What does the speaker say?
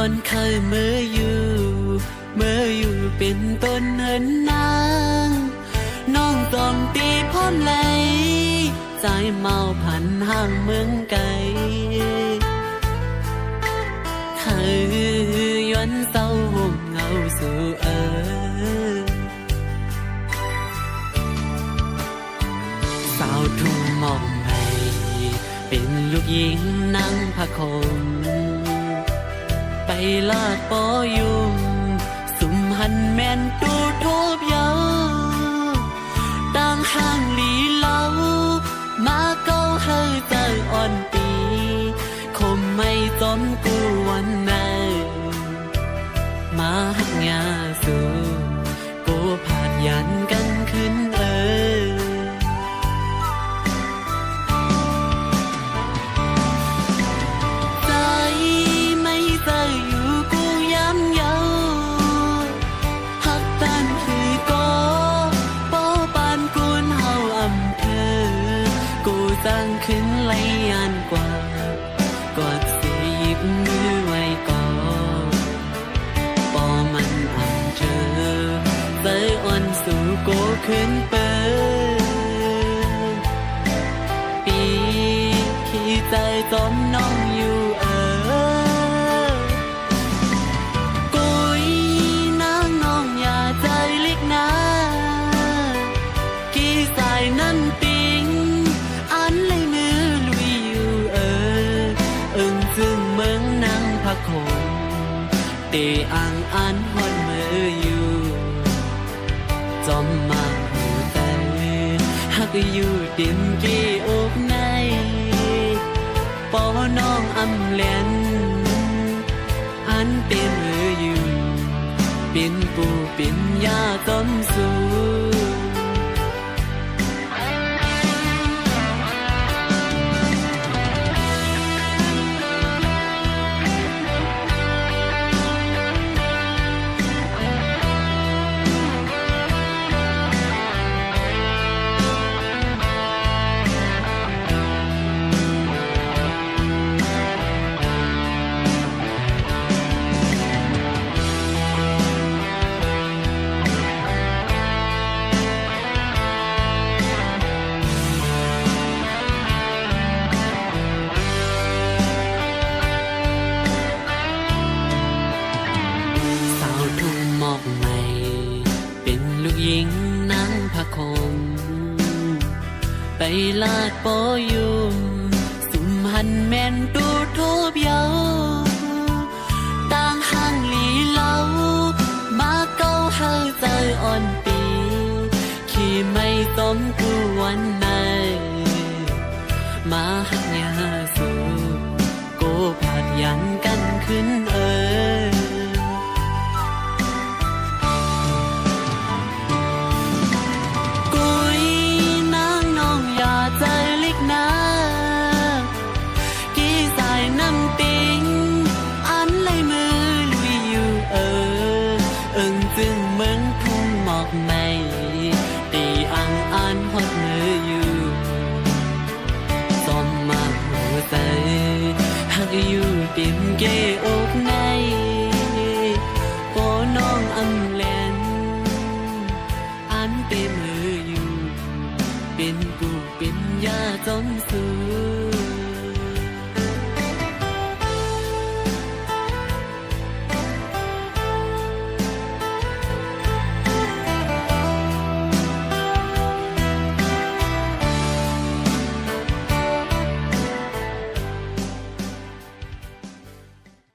อนเคยเมื่ออยู่เป็นต้นเหินนางน้องต้องตีพร้อมไหลใจเมาพันห่างเมืองไกลเธอย้อนเศร้าห่มเงาสู่สาวทุ่งมองไปเป็นลูกหญิงนั่งพะคมไปลาดปอยุมสุมหันแม่นตูทบเยาต่างห่างหลีเล่ามาเก้าเฮอใจอ่อนปีคมไม่จอมกูวันไหนมาหักงาสู่กูผาดยันกันขึ้นตั้งขึ้นไหลยานกว่ากอดสิหยิบมือไว้ก่อนปอมันอ่ำเธอใจอ่อนสู่โกขึ้นเปิดปีขี้ใจจอมน้องอยู่กุยนางน้องอย่าใจเล็กนะกี่สายนั้นคงเตอ่างอ่านฮอดมืออยู่จอมมาหูแต่หักอยู่ดินกี่อกในปอน้องอำแลนอันเป็นมืออยู่เป็นปูเป็นยาจอมสู่หญิงนั่งพะคมไปลาดปอยุมสุมหันแม่นตูทบเยาต่างห่างหลีเล่ามาเก้าเฮอใจอ่อนปีขี้ไม่ต้มกูวันไหนมาหักยาสู่โกผาดยันกันขึ้นจึงเมืองทุ่งหมอกในตีอ่างอ่านฮอดมืออยู่จอมมาหัวใจหักอยู่ติมเกอกใน